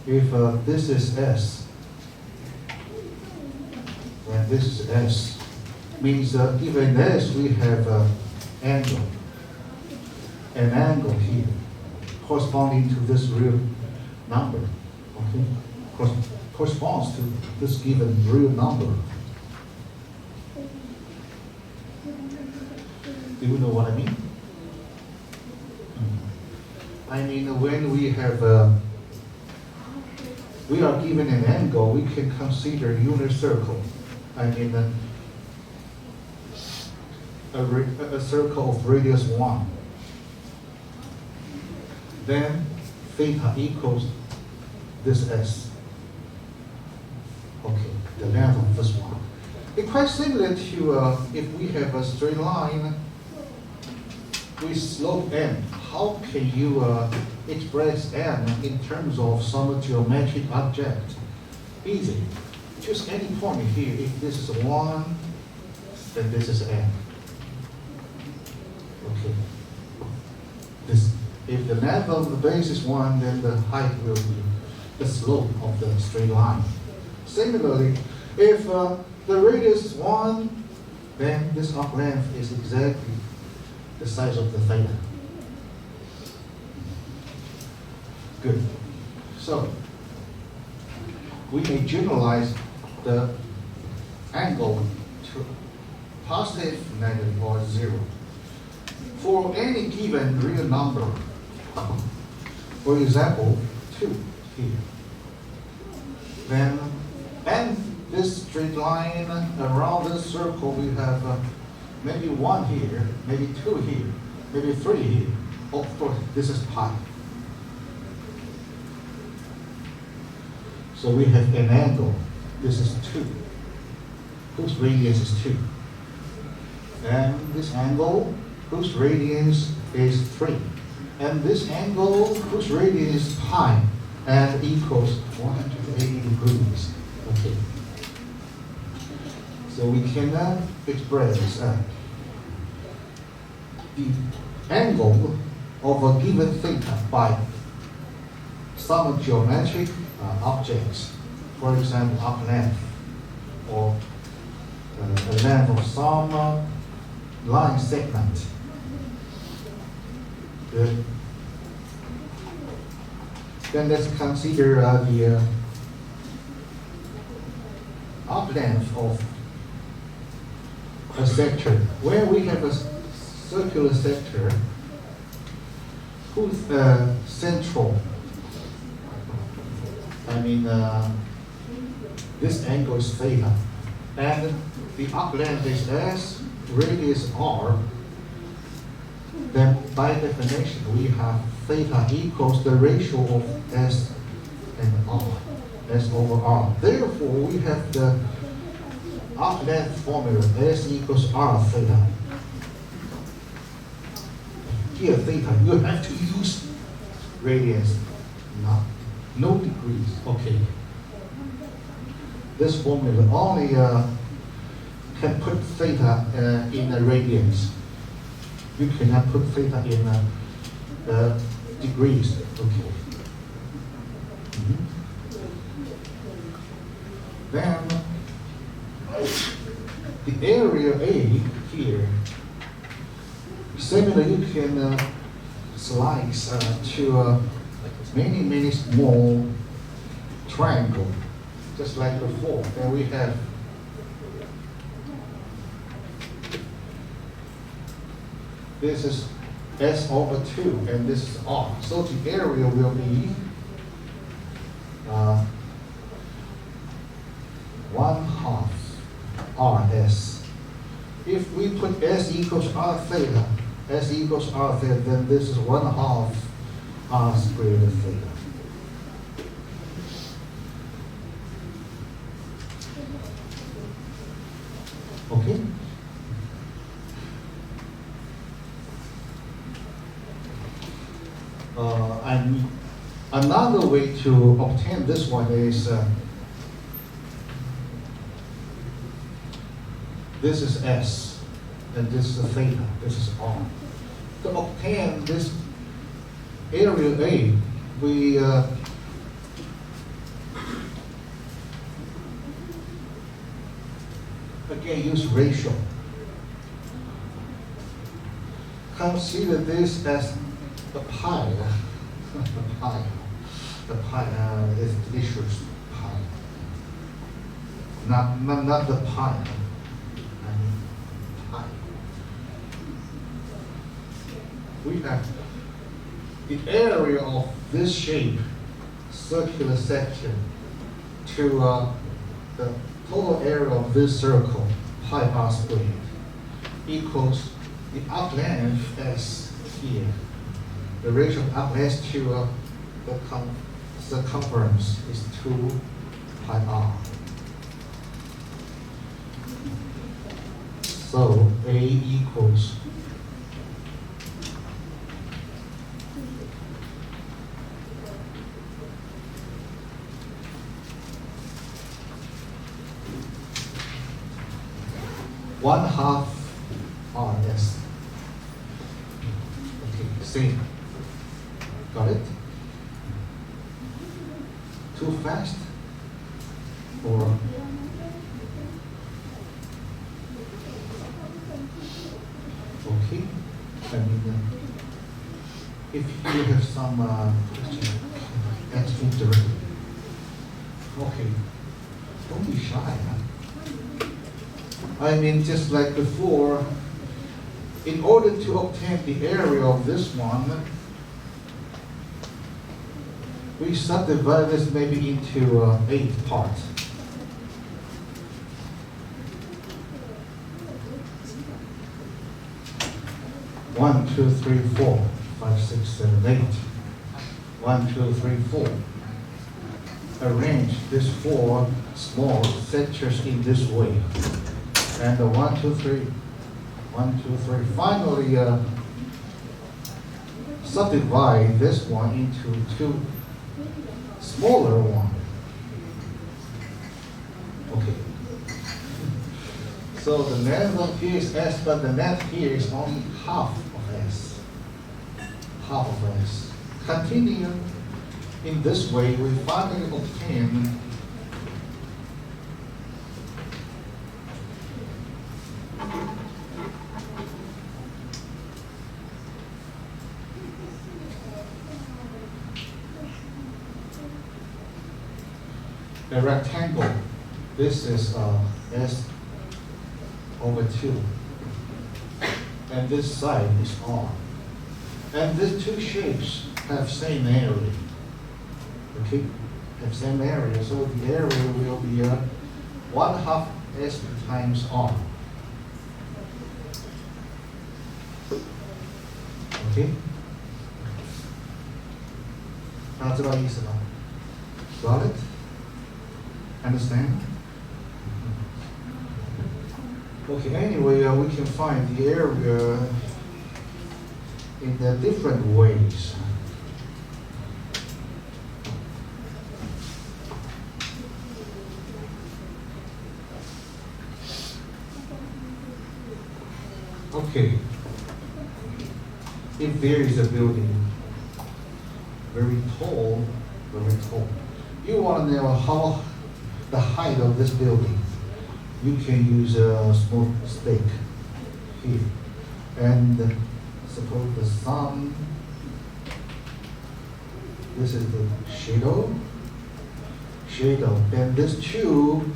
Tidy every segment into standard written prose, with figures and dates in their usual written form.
if this is S, and this is S, means given S, we have an angle here, corresponding to this real number, okay? Corresponds to this given real number. Do you know what I mean? I mean, when we have, we are given an angle, we can consider unit circle. I mean, a circle of radius 1. Then theta equals this S. Okay, the length of this one. It's quite similar to if we have a straight line with slope m. How can you express m in terms of some geometric object? Easy. Choose any point here. If this is 1, then this is m. Okay. If the length of the base is 1, then the height will be the slope of the straight line. Similarly, if the radius is 1, then this arc length is exactly the size of the theta. Good. So, we may generalize the angle to positive, negative, or 0 for any given real number. For example, 2 here. Then, and this straight line around this circle, we have maybe 1 here, maybe 2 here, maybe 3 here. Of course, this is pi. So we have an angle. This is 2, whose radius is 2. And this angle, whose radius is 3. And this angle, whose radius is pi, and equals 180 degrees. Okay. So we can express the angle of a given theta by some geometric objects. For example, arc length, or the length of some line segment. Good. Then let's consider the arc length of a sector. Where we have a circular sector whose central, I mean, this angle is theta, and the arc length is S, radius R. Then by definition, we have theta equals the ratio of S and R, S over R. Therefore, we have the arc length formula, S equals R theta. Here, theta, you have to use radians, no degrees. Okay. This formula only can put theta in radians. You cannot put theta in degrees. Okay. Then the area A here, similarly, you can slice to many small triangle, just like before. Then we have this is S over 2, and this is R. So the area will be 1/2 RS. If we put S equals R theta, S equals R theta, then this is 1/2 R squared theta. Okay? And another way to obtain this one is this is S, and this is theta, this is R. To obtain this area A, we again use ratio. Consider this as the pie. The pie. The pie is delicious pie. Not the pie. I mean pie. We have the area of this shape, circular section, to the total area of this circle, pi r squared, equals the arc length s here. The ratio of arc length to the circumference is 2 pi r. So A equals 1/2 RS. Okay, same. Got it? Too fast? Or okay? I mean, if you have some question, ask me directly. Okay, don't be shy, huh? I mean, just like before, in order to obtain the area of this one, we subdivide this maybe into 8 parts. One, two, three, 4, 5, 6, 7, 8. 1, 2, 3, 4. Arrange these 4 small sectors in this way. And 1, 2, 3, 1, 2, 3. Finally, subdivide this one into 2 smaller ones. Okay. So the length of here is S, but the length here is only half of S. Half of S. Continue in this way, we finally obtain a rectangle. This is S over 2. And this side is R. And these 2 shapes have same area. Okay? Have same area. So the area will be 1/2 S times R. Okay? 大家知道意思吗？ Got it? Understand? Okay, anyway, we can find the area in the different ways. Okay, if there is a building very tall, you want to know how the height of this building. You can use a small stake here, and suppose the sun. This is the shadow. Then these 2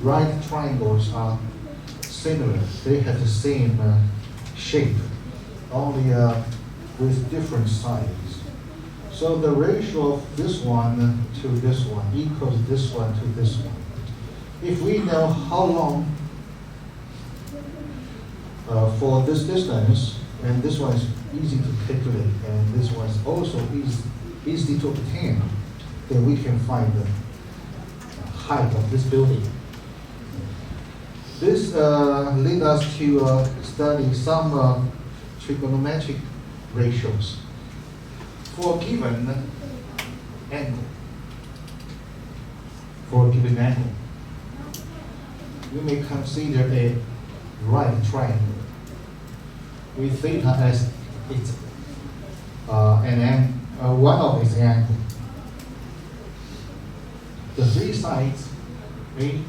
right triangles are similar. They have the same shape, only with different sides. So the ratio of this one to this one equals this one to this one. If we know how long for this distance, and this one is easy to calculate, and this one is also easy to obtain, then we can find the height of this building. This leads us to study some trigonometric ratios for a given angle. For a given angle, we may consider a right triangle with theta as its one of its angles. The 3 sides A,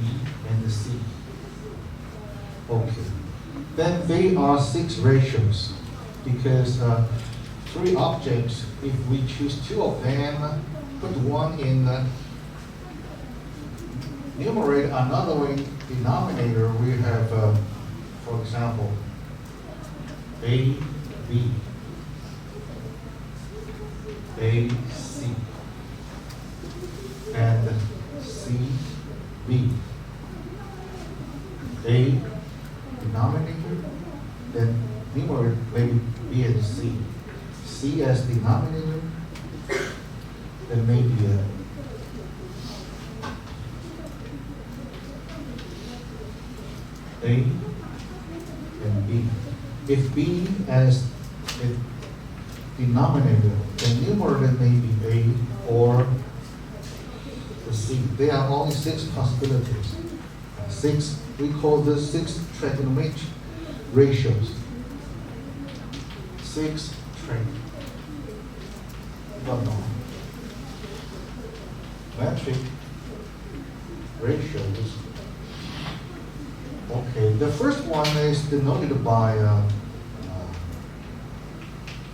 B, and C. Okay. Then they are 6 ratios because 3 objects, if we choose 2 of them, put one in the numerator, another one in denominator, we have, for example, A, B, A, C, and C, B. A, denominator, then numerator maybe B and C. C as denominator, then maybe A and B. If B as a denominator, then numerator may be A or the C. There are only 6 possibilities. 6, we call this 6 trigonometric ratios. 6 trigonometric ratios. Okay, the first one is denoted by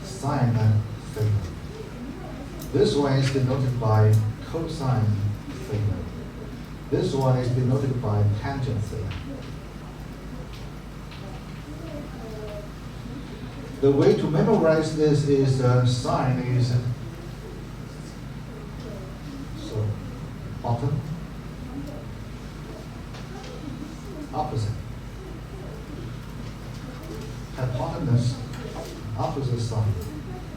sine theta. This one is denoted by cosine theta. This one is denoted by tangent theta. The way to memorize this is sine is so bottom, opposite, hypotenuse, opposite side,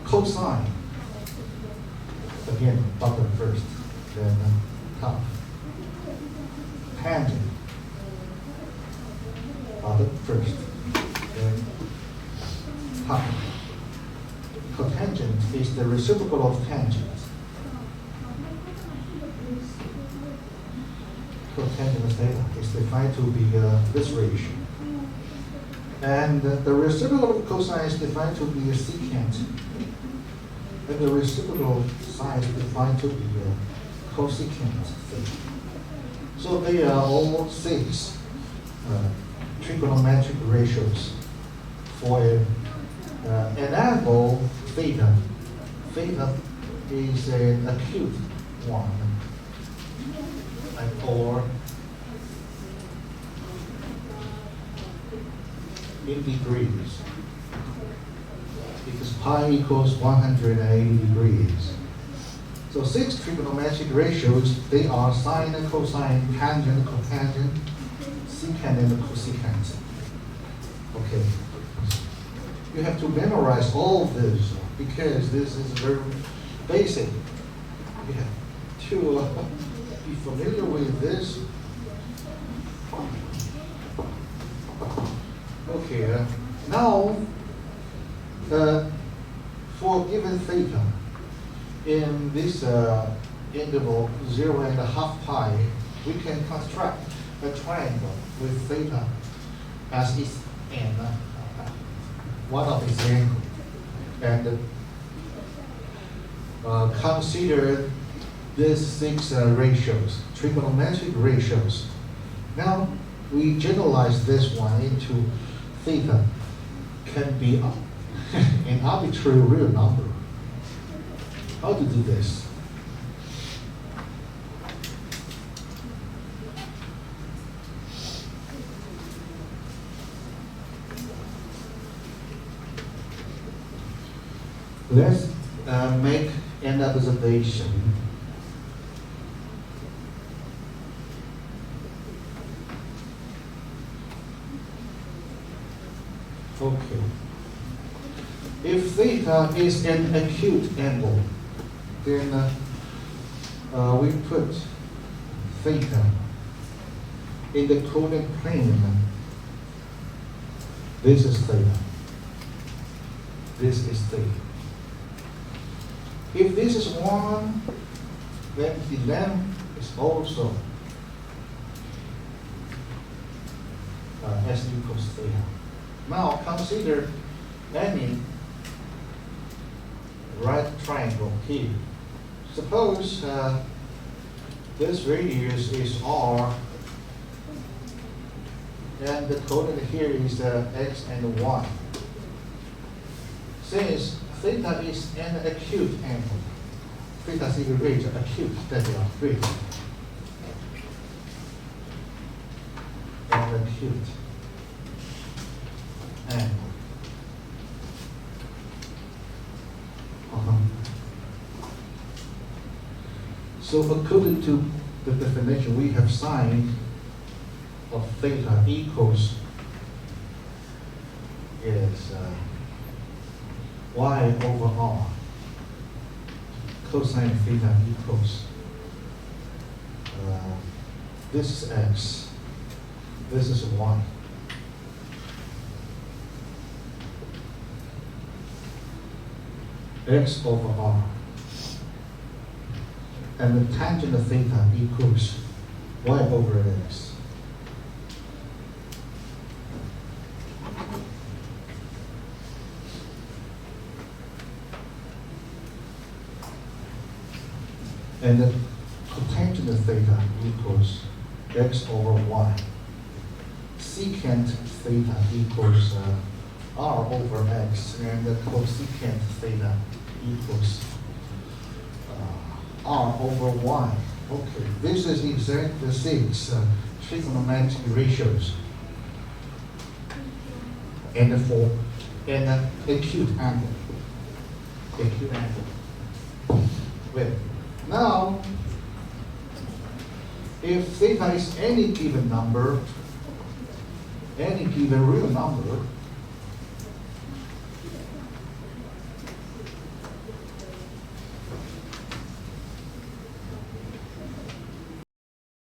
cosine, again bottom first, then top, tangent, bottom first, then top. Cotangent is the reciprocal of tangent. Cotangent theta is defined to be this ratio. And the reciprocal of cosine is defined to be a secant. And the reciprocal of sine is defined to be a cosecant theta. So they are all 6 trigonometric ratios for an angle theta. Theta is an acute one, or in degrees, because pi equals 180 degrees. So 6 trigonometric ratios, they are sine, cosine, tangent, cotangent, secant, and cosecant. Okay. You have to memorize all of this because this is very basic. You have to be familiar with this. Okay, now for given theta in this interval 0.5 pi, we can construct a triangle with theta as its end. One of its angles, and consider these 6 ratios, trigonometric ratios. Now we generalize this one into theta can be an arbitrary real number. How to do this? Let's make an observation. Okay. If theta is an acute angle, then we put theta in the conic plane. This is theta. This is theta. If this is 1, then the length is also S equals theta. Now consider any right triangle here. Suppose this radius is R and the coordinate here is x and y. Since theta is an acute angle, theta is equal to acute, that is acute. An acute angle. So according to the definition, we have sine of theta equals is y over r. Cosine theta equals this is x, this is y. X over r. And the tangent of theta equals y over x. And the cotangent of theta equals x over y. Secant theta equals r over x, and the cosecant theta equals r over y. Okay, this is exact the six trigonometric ratios. And for an acute angle. Acute angle. Well, now, if theta is any given number, any given real number,